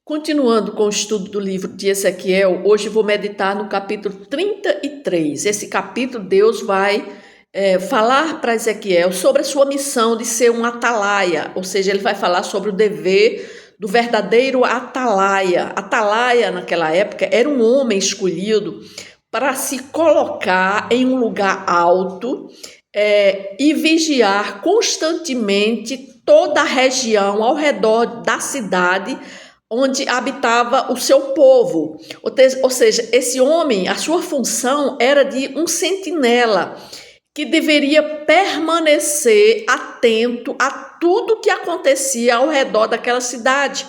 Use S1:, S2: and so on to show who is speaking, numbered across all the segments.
S1: Continuando com o estudo do livro de Ezequiel, hoje vou meditar no capítulo 33. Esse capítulo, Deus vai falar para Ezequiel sobre a sua missão de ser um atalaia, ou seja, ele vai falar sobre o dever do verdadeiro atalaia. Atalaia, naquela época, era um homem escolhido para se colocar em um lugar alto e vigiar constantemente toda a região ao redor da cidade onde habitava o seu povo. Ou seja, esse homem, a sua função era de um sentinela que deveria permanecer atento a tudo que acontecia ao redor daquela cidade,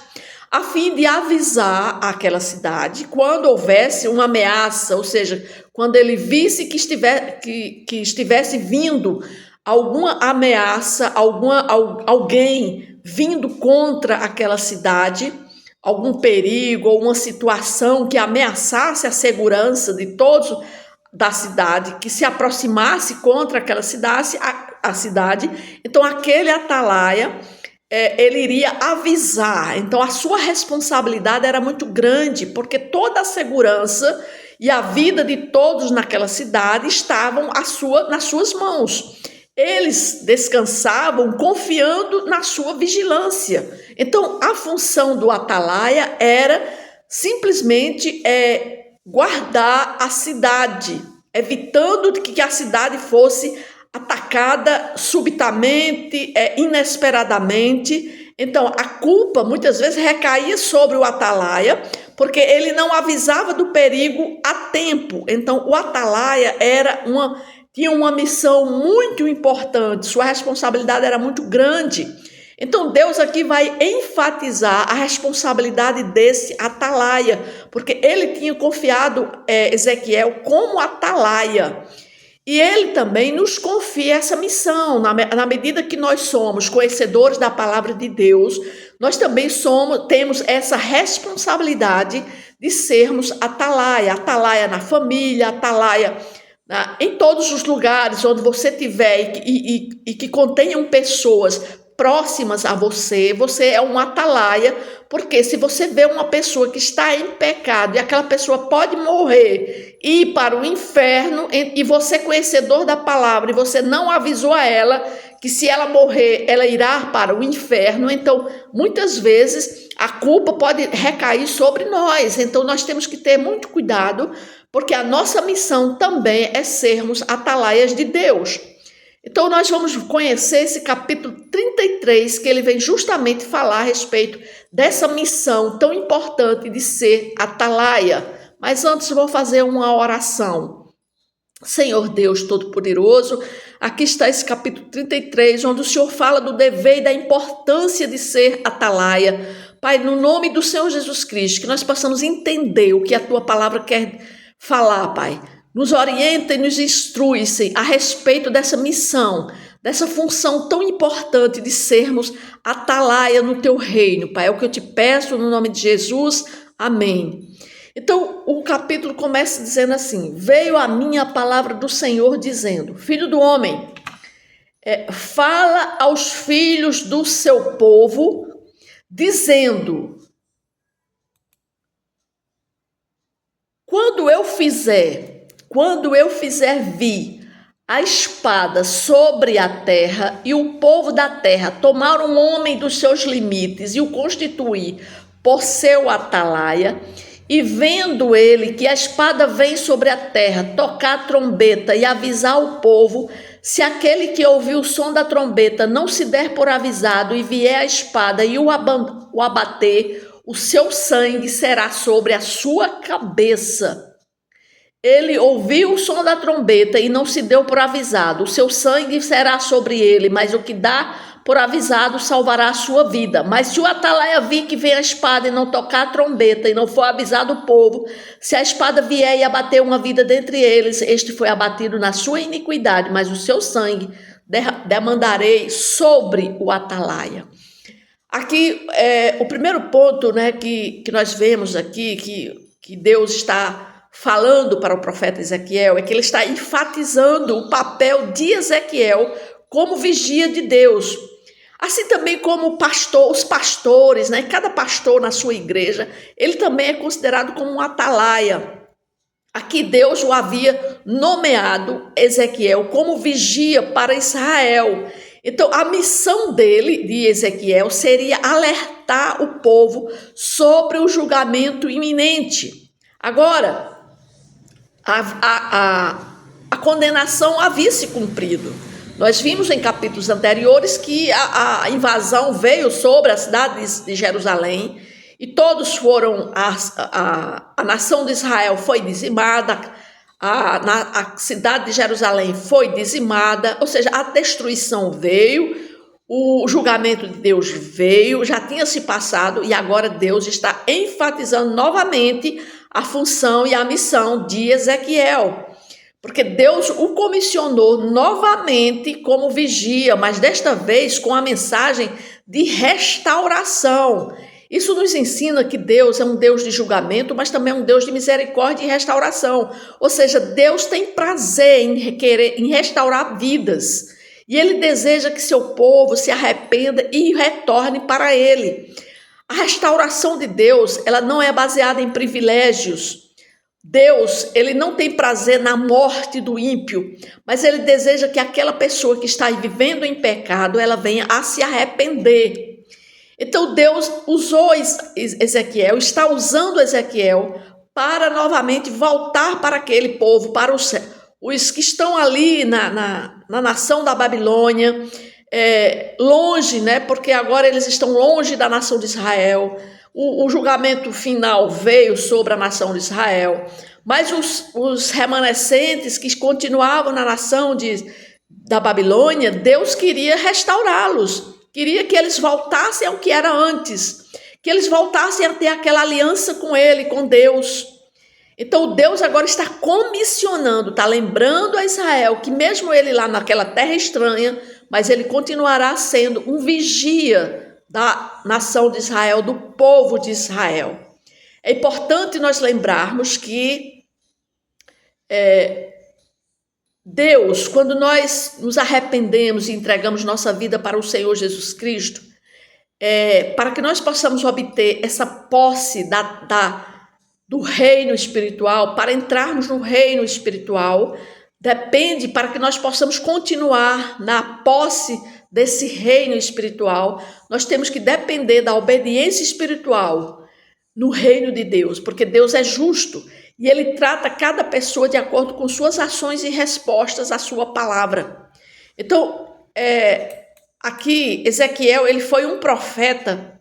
S1: a fim de avisar aquela cidade quando houvesse uma ameaça, ou seja, quando ele visse que estivesse vindo alguma ameaça, alguém vindo contra aquela cidade, algum perigo ou uma situação que ameaçasse a segurança de todos da cidade, que se aproximasse contra aquela cidade, a cidade, então aquele atalaia, ele iria avisar. Então a sua responsabilidade era muito grande, porque toda a segurança e a vida de todos naquela cidade estavam nas suas mãos. Eles descansavam confiando na sua vigilância. Então, a função do atalaia era simplesmente guardar a cidade, evitando que a cidade fosse atacada subitamente, inesperadamente. Então, a culpa muitas vezes recaía sobre o atalaia, porque ele não avisava do perigo a tempo. Então, o atalaia tinha uma missão muito importante, sua responsabilidade era muito grande. Então Deus aqui vai enfatizar a responsabilidade desse atalaia, porque ele tinha confiado Ezequiel como atalaia. E ele também nos confia essa missão, na medida que nós somos conhecedores da palavra de Deus, nós também temos essa responsabilidade de sermos atalaia na família, atalaia em todos os lugares onde você estiver e que contenham pessoas próximas a você, você é um atalaia, porque se você vê uma pessoa que está em pecado e aquela pessoa pode morrer e ir para o inferno, e você conhecedor da palavra, e você não avisou a ela que se ela morrer, ela irá para o inferno, então muitas vezes a culpa pode recair sobre nós. Então nós temos que ter muito cuidado, porque a nossa missão também é sermos atalaias de Deus. Então nós vamos conhecer esse capítulo 33, que ele vem justamente falar a respeito dessa missão tão importante de ser atalaia. Mas antes vou fazer uma oração. Senhor Deus Todo-Poderoso, aqui está esse capítulo 33, onde o Senhor fala do dever e da importância de ser atalaia. Pai, no nome do Senhor Jesus Cristo, que nós possamos entender o que a Tua palavra quer falar, Pai. Nos orienta e nos instrui, Senhor, a respeito dessa missão, dessa função tão importante de sermos atalaia no Teu reino, Pai. É o que eu te peço no nome de Jesus. Amém. Então, o capítulo começa dizendo assim: veio a mim a palavra do Senhor dizendo: filho do homem, fala aos filhos do seu povo, dizendo: quando eu fizer vir a espada sobre a terra e o povo da terra tomar um homem dos seus limites e o constituir por seu atalaia, e vendo ele que a espada vem sobre a terra, tocar a trombeta e avisar o povo, se aquele que ouviu o som da trombeta não se der por avisado e vier a espada e o abater, o seu sangue será sobre a sua cabeça. Ele ouviu o som da trombeta e não se deu por avisado, o seu sangue será sobre ele, mas o que dá por avisado salvará a sua vida. Mas se o atalaia vir que vem a espada e não tocar a trombeta e não for avisado o povo, se a espada vier e abater uma vida dentre eles, este foi abatido na sua iniquidade, mas o seu sangue demandarei sobre o atalaia. Aqui, o primeiro ponto, né, que nós vemos aqui, que Deus está falando para o profeta Ezequiel, é que ele está enfatizando o papel de Ezequiel como vigia de Deus. Assim também como o pastor, os pastores, né? Cada pastor na sua igreja, ele também é considerado como um atalaia. Aqui Deus o havia nomeado, Ezequiel, como vigia para Israel. Então, a missão dele, de Ezequiel, seria alertar o povo sobre o julgamento iminente. Agora, a condenação havia se cumprido. Nós vimos em capítulos anteriores que a invasão veio sobre a cidade de Jerusalém e todos foram, a nação de Israel foi dizimada, a cidade de Jerusalém foi dizimada, ou seja, a destruição veio, o julgamento de Deus veio, já tinha se passado e agora Deus está enfatizando novamente a função e a missão de Ezequiel. Porque Deus o comissionou novamente como vigia, mas desta vez com a mensagem de restauração. Isso nos ensina que Deus é um Deus de julgamento, mas também é um Deus de misericórdia e restauração. Ou seja, Deus tem prazer em restaurar vidas. E Ele deseja que seu povo se arrependa e retorne para Ele. A restauração de Deus, ela não é baseada em privilégios. Deus, ele não tem prazer na morte do ímpio, mas ele deseja que aquela pessoa que está vivendo em pecado, ela venha a se arrepender. Então Deus usou Ezequiel, está usando Ezequiel para novamente voltar para aquele povo, para os que estão ali na nação da Babilônia, longe, né? Porque agora eles estão longe da nação de Israel. O julgamento final veio sobre a nação de Israel, mas os remanescentes que continuavam na nação da Babilônia, Deus queria restaurá-los, queria que eles voltassem ao que era antes, que eles voltassem a ter aquela aliança com Ele, com Deus. Então Deus agora está comissionando, está lembrando a Israel que mesmo ele lá naquela terra estranha, mas ele continuará sendo um vigia da nação de Israel, do povo de Israel. É importante nós lembrarmos que Deus, quando nós nos arrependemos e entregamos nossa vida para o Senhor Jesus Cristo, para que nós possamos obter essa posse do reino espiritual, para entrarmos no reino espiritual, depende para que nós possamos continuar na posse desse reino espiritual, nós temos que depender da obediência espiritual no reino de Deus, porque Deus é justo e Ele trata cada pessoa de acordo com suas ações e respostas à sua palavra. Então, aqui, Ezequiel, ele foi um profeta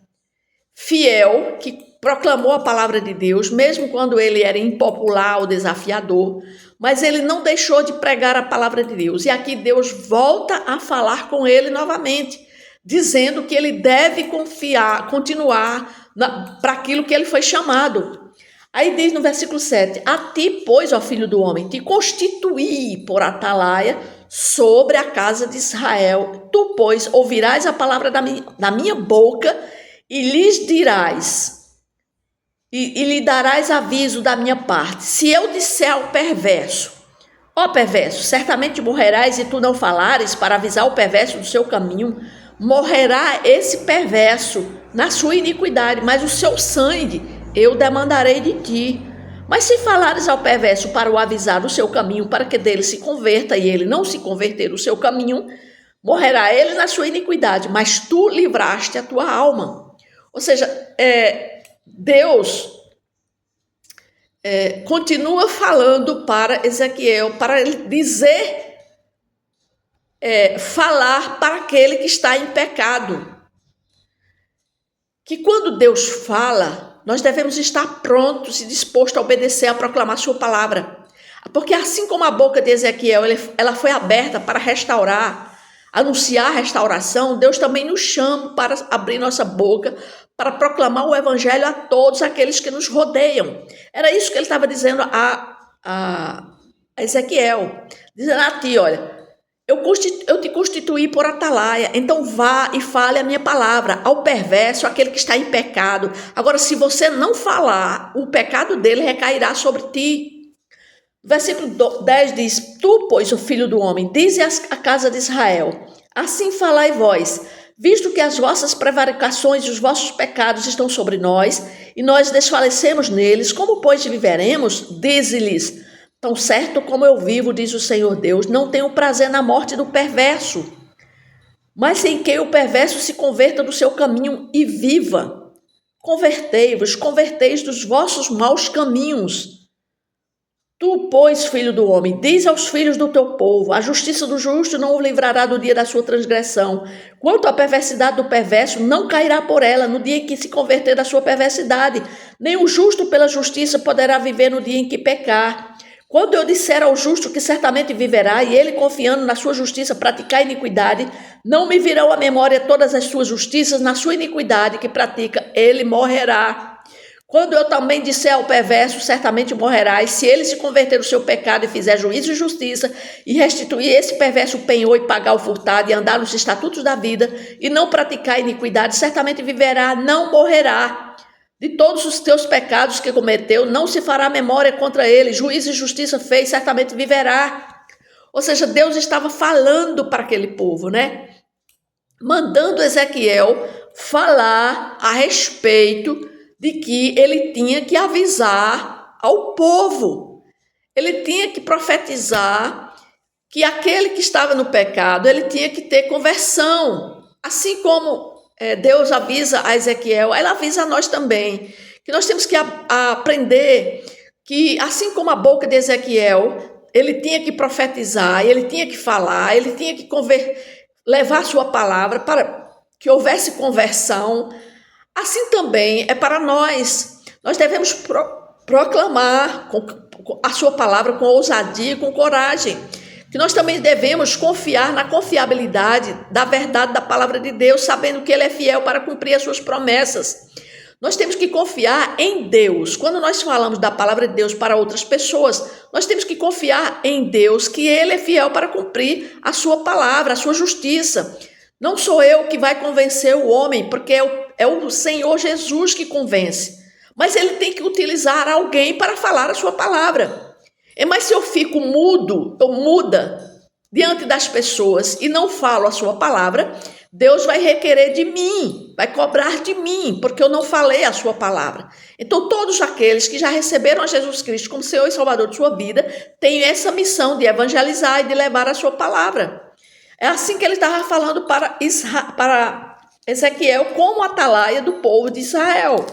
S1: fiel que proclamou a palavra de Deus, mesmo quando ele era impopular ou desafiador, mas ele não deixou de pregar a palavra de Deus. E aqui Deus volta a falar com ele novamente, dizendo que ele deve continuar para aquilo que ele foi chamado. Aí diz no versículo 7, a ti, pois, ó filho do homem, te constituí por atalaia sobre a casa de Israel. Tu, pois, ouvirás a palavra da minha boca e lhes dirás, e lhe darás aviso da minha parte. Se eu disser ao perverso, ó perverso, certamente morrerás e tu não falares para avisar o perverso do seu caminho, morrerá esse perverso na sua iniquidade, mas o seu sangue eu demandarei de ti. Mas se falares ao perverso para o avisar do seu caminho, para que dele se converta e ele não se converter do seu caminho, morrerá ele na sua iniquidade, mas tu livraste a tua alma. Ou seja, Deus continua falando para Ezequiel, para ele dizer, falar para aquele que está em pecado. Que quando Deus fala, nós devemos estar prontos e dispostos a obedecer, a proclamar sua palavra. Porque assim como a boca de Ezequiel, ela foi aberta para restaurar, anunciar a restauração, Deus também nos chama para abrir nossa boca, para proclamar o evangelho a todos aqueles que nos rodeiam. Era isso que ele estava dizendo a Ezequiel, dizendo a ti, olha, eu te constituí por atalaia, então vá e fale a minha palavra ao perverso, aquele que está em pecado. Agora, se você não falar, o pecado dele recairá sobre ti. Versículo 10 diz, tu, pois, o filho do homem, dize à casa de Israel, assim falai vós, Visto que as vossas prevaricações e os vossos pecados estão sobre nós, e nós desfalecemos neles, como, pois, viveremos? Dize-lhes: tão certo como eu vivo, diz o Senhor Deus, não tenho prazer na morte do perverso, mas em que o perverso se converta do seu caminho e viva. Convertei-vos, converteis dos vossos maus caminhos. Tu, pois, filho do homem, diz aos filhos do teu povo: a justiça do justo não o livrará do dia da sua transgressão. Quanto à perversidade do perverso, não cairá por ela no dia em que se converter da sua perversidade. Nem o justo pela justiça poderá viver no dia em que pecar. Quando eu disser ao justo que certamente viverá, e ele, confiando na sua justiça, praticar iniquidade, não me virão à memória todas as suas justiças, na sua iniquidade que pratica, ele morrerá. Quando eu também disser ao perverso, certamente morrerás, se ele se converter do seu pecado e fizer juízo e justiça, e restituir esse perverso penhor e pagar o furtado, e andar nos estatutos da vida, e não praticar iniquidade, certamente viverá, não morrerá. De todos os teus pecados que cometeu, não se fará memória contra ele, juízo e justiça fez, certamente viverá. Ou seja, Deus estava falando para aquele povo, né? Mandando Ezequiel falar a respeito de que ele tinha que avisar ao povo, ele tinha que profetizar que aquele que estava no pecado, ele tinha que ter conversão, assim como Deus avisa a Ezequiel, ela avisa a nós também, que nós temos que aprender que assim como a boca de Ezequiel, ele tinha que profetizar, ele tinha que falar, ele tinha que levar a sua palavra para que houvesse conversão. Assim também é para nós. Nós devemos proclamar a sua palavra com ousadia e com coragem. Que nós também devemos confiar na confiabilidade da verdade da palavra de Deus, sabendo que ele é fiel para cumprir as suas promessas. Nós temos que confiar em Deus. Quando nós falamos da palavra de Deus para outras pessoas, nós temos que confiar em Deus, que ele é fiel para cumprir a sua palavra, a sua justiça. Não sou eu que vai convencer o homem, porque é o Senhor Jesus que convence. Mas ele tem que utilizar alguém para falar a sua palavra. Mas se eu fico mudo ou muda diante das pessoas e não falo a sua palavra, Deus vai requerer de mim, vai cobrar de mim, porque eu não falei a sua palavra. Então, todos aqueles que já receberam a Jesus Cristo como Senhor e Salvador de sua vida, têm essa missão de evangelizar e de levar a sua palavra. É assim que ele estava falando para Ezequiel como atalaia do povo de Israel.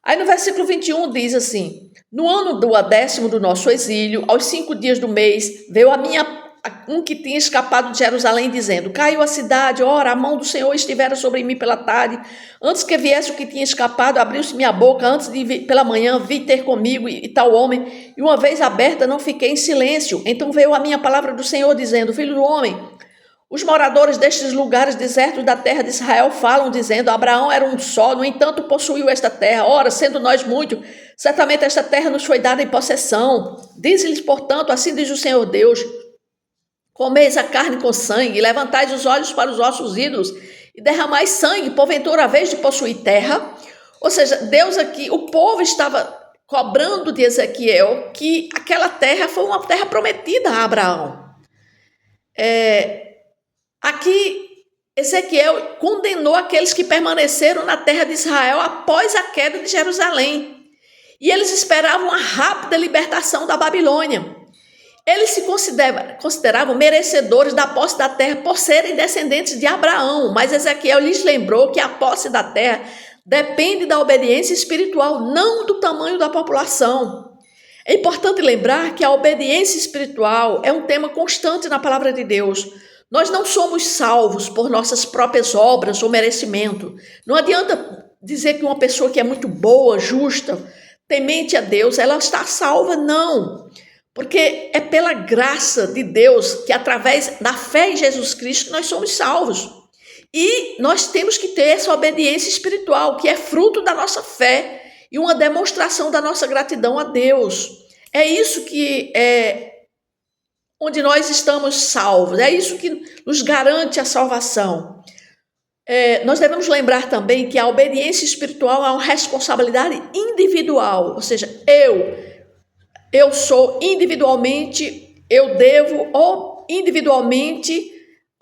S1: Aí no versículo 21 diz assim: no ano do 10º do nosso exílio, aos 5 dias do mês, veio um que tinha escapado de Jerusalém, dizendo: caiu a cidade, ora, a mão do Senhor estivera sobre mim pela tarde. Antes que viesse o que tinha escapado, abriu-se minha boca, antes de vir pela manhã, vi ter comigo e tal homem, e uma vez aberta, não fiquei em silêncio. Então veio a minha palavra do Senhor, dizendo: filho do homem, os moradores destes lugares desertos da terra de Israel falam, dizendo: Abraão era um só, no entanto possuiu esta terra. Ora, sendo nós muitos, certamente esta terra nos foi dada em possessão. Diz-lhes, portanto, assim diz o Senhor Deus: comeis a carne com sangue, levantais os olhos para os vossos ídolos, e derramais sangue, porventura a vez de possuir terra. Ou seja, Deus aqui, o povo estava cobrando de Ezequiel que aquela terra foi uma terra prometida a Abraão. Aqui, Ezequiel condenou aqueles que permaneceram na terra de Israel após a queda de Jerusalém. E eles esperavam a rápida libertação da Babilônia. Eles se consideravam merecedores da posse da terra por serem descendentes de Abraão. Mas Ezequiel lhes lembrou que a posse da terra depende da obediência espiritual, não do tamanho da população. É importante lembrar que a obediência espiritual é um tema constante na palavra de Deus. Nós não somos salvos por nossas próprias obras ou merecimento. Não adianta dizer que uma pessoa que é muito boa, justa, temente a Deus, ela está salva, não. Porque é pela graça de Deus que através da fé em Jesus Cristo nós somos salvos. E nós temos que ter essa obediência espiritual, que é fruto da nossa fé e uma demonstração da nossa gratidão a Deus. É isso que onde nós estamos salvos. É isso que nos garante a salvação. Nós devemos lembrar também que a obediência espiritual é uma responsabilidade individual. Ou seja, eu sou individualmente, eu devo individualmente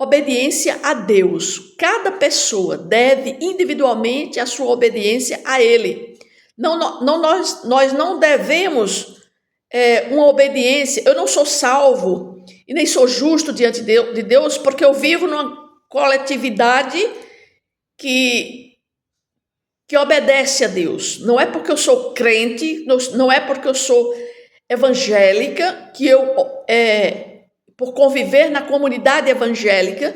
S1: obediência a Deus. Cada pessoa deve individualmente a sua obediência a Ele. Nós não devemos uma obediência. Eu não sou salvo e nem sou justo diante de Deus porque eu vivo numa coletividade que obedece a Deus. Não é porque eu sou crente, não é porque eu sou evangélica, que eu, por conviver na comunidade evangélica,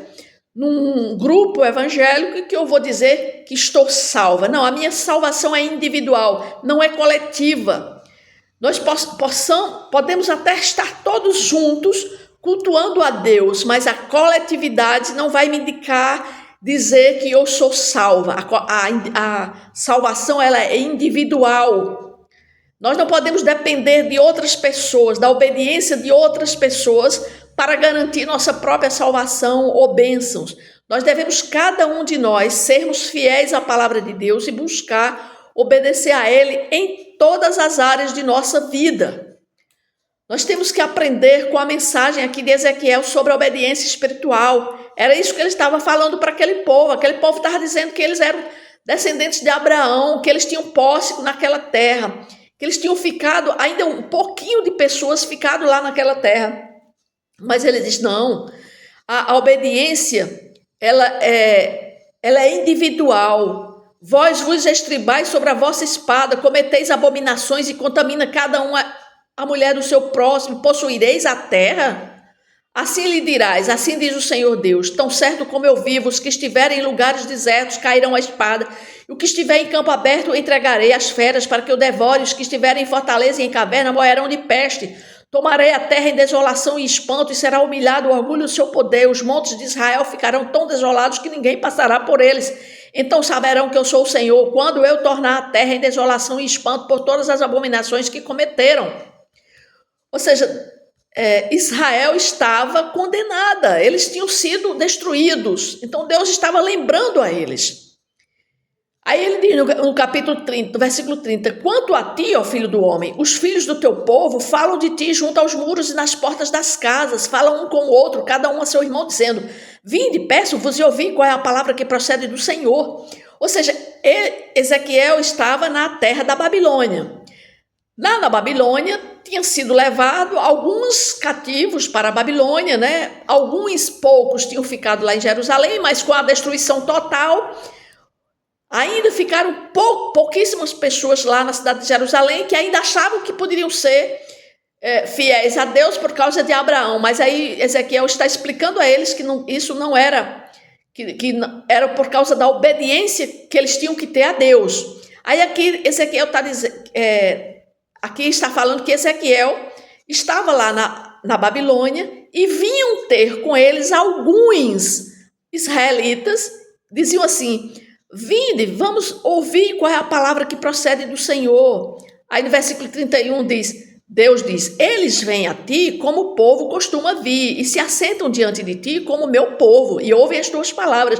S1: num grupo evangélico, que eu vou dizer que estou salva. Não, a minha salvação é individual, não é coletiva. Nós podemos até estar todos juntos cultuando a Deus, mas a coletividade não vai me dizer que eu sou salva. A salvação ela é individual. Nós não podemos depender de outras pessoas, da obediência de outras pessoas para garantir nossa própria salvação ou bênçãos. Nós devemos, cada um de nós, sermos fiéis à palavra de Deus e buscar obedecer a Ele em todas as áreas de nossa vida. Nós temos que aprender com a mensagem aqui de Ezequiel sobre a obediência espiritual. Era isso que ele estava falando para aquele povo. Aquele povo estava dizendo que eles eram descendentes de Abraão, que eles tinham posse naquela terra, que eles tinham ficado, ainda um pouquinho de pessoas ficado lá naquela terra. Mas ele diz, não, a obediência, ela é individual. Vós vos estribais sobre a vossa espada, cometeis abominações e contamina cada um a mulher do seu próximo, possuireis a terra? Assim lhe dirás, assim diz o Senhor Deus, tão certo como eu vivo, os que estiverem em lugares desertos cairão a espada, e o que estiver em campo aberto entregarei às feras para que eu devore, os que estiverem em fortaleza e em caverna morrerão de peste. Tomarei a terra em desolação e espanto, e será humilhado o orgulho do seu poder. Os montes de Israel ficarão tão desolados que ninguém passará por eles. Então saberão que eu sou o Senhor, quando eu tornar a terra em desolação e espanto por todas as abominações que cometeram. Ou seja, Israel estava condenada, eles tinham sido destruídos. Então Deus estava lembrando a eles. Aí ele diz no capítulo 30, no versículo 30, quanto a ti, ó filho do homem, os filhos do teu povo falam de ti junto aos muros e nas portas das casas, falam um com o outro, cada um a seu irmão, dizendo, vinde, peço-vos e ouvi qual é a palavra que procede do Senhor. Ou seja, Ezequiel estava na terra da Babilônia. Lá na Babilônia, tinham sido levados alguns cativos para a Babilônia, né? Alguns poucos tinham ficado lá em Jerusalém, mas com a destruição total, ainda ficaram pouquíssimas pessoas lá na cidade de Jerusalém que ainda achavam que poderiam ser fiéis a Deus por causa de Abraão. Mas aí Ezequiel está explicando a eles que isso não era, que era por causa da obediência que eles tinham que ter a Deus. Aí aqui Ezequiel está dizendo... Aqui está falando que Ezequiel estava lá na Babilônia e vinham ter com eles alguns israelitas, diziam assim, vinde, vamos ouvir qual é a palavra que procede do Senhor. Aí no versículo 31 Deus diz, eles vêm a ti como o povo costuma vir e se assentam diante de ti como meu povo e ouvem as tuas palavras,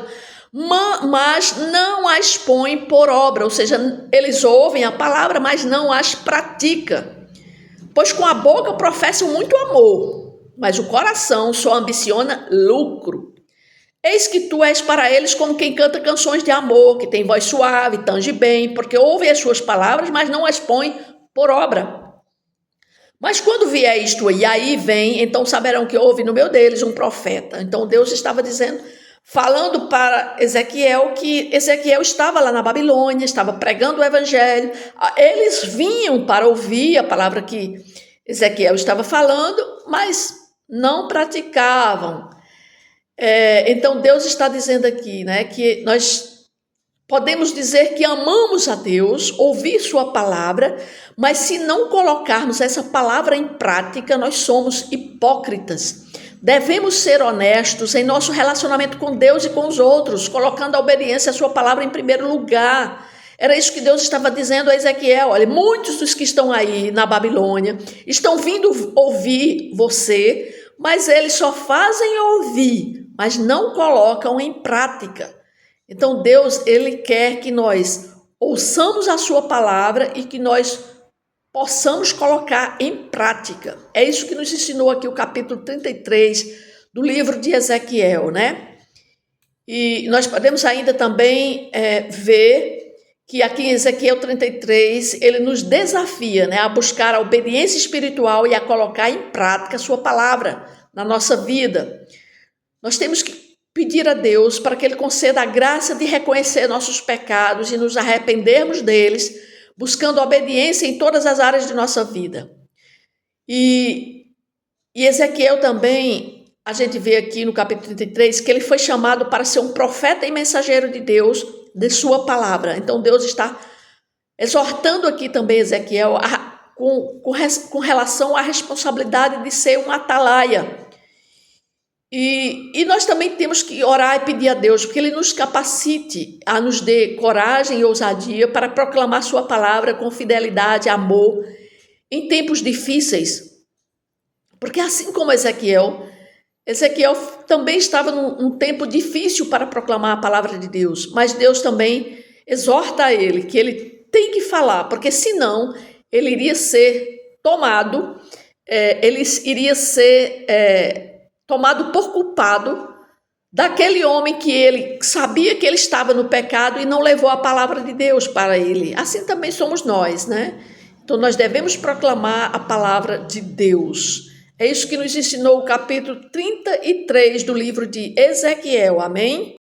S1: mas não as põem por obra, ou seja, eles ouvem a palavra, mas não as praticam. Pois com a boca professam muito amor, mas o coração só ambiciona lucro. Eis que tu és para eles como quem canta canções de amor, que tem voz suave, tange bem, porque ouvem as suas palavras, mas não as põem por obra. Mas quando vier isto, e aí vem, então saberão que houve no meio deles um profeta. Então Deus estava dizendo... falando para Ezequiel que Ezequiel estava lá na Babilônia, estava pregando o evangelho, eles vinham para ouvir a palavra que Ezequiel estava falando, mas não praticavam. Então Deus está dizendo aqui, né, que nós podemos dizer que amamos a Deus, ouvir sua palavra, mas se não colocarmos essa palavra em prática, nós somos hipócritas. Devemos ser honestos em nosso relacionamento com Deus e com os outros, colocando a obediência à sua palavra em primeiro lugar. Era isso que Deus estava dizendo a Ezequiel. Olha, muitos dos que estão aí na Babilônia estão vindo ouvir você, mas eles só fazem ouvir, mas não colocam em prática. Então Deus, Ele quer que nós ouçamos a sua palavra e que nós possamos colocar em prática. É isso que nos ensinou aqui o capítulo 33 do livro de Ezequiel, né? E nós podemos ainda também ver que aqui em Ezequiel 33, ele nos desafia, né, a buscar a obediência espiritual e a colocar em prática a sua palavra na nossa vida. Nós temos que pedir a Deus para que Ele conceda a graça de reconhecer nossos pecados e nos arrependermos deles, buscando obediência em todas as áreas de nossa vida. E Ezequiel também, a gente vê aqui no capítulo 33, que ele foi chamado para ser um profeta e mensageiro de Deus, de sua palavra. Então Deus está exortando aqui também Ezequiel com relação à responsabilidade de ser um atalaia. E nós também temos que orar e pedir a Deus que Ele nos capacite, a nos dê coragem e ousadia para proclamar sua palavra com fidelidade, amor, em tempos difíceis. Porque assim como Ezequiel também estava num tempo difícil para proclamar a palavra de Deus, mas Deus também exorta a ele que ele tem que falar, porque senão ele iria ser tomado, tomado por culpado daquele homem que ele sabia que ele estava no pecado e não levou a palavra de Deus para ele. Assim também somos nós, né? Então nós devemos proclamar a palavra de Deus. É isso que nos ensinou o capítulo 33 do livro de Ezequiel, amém?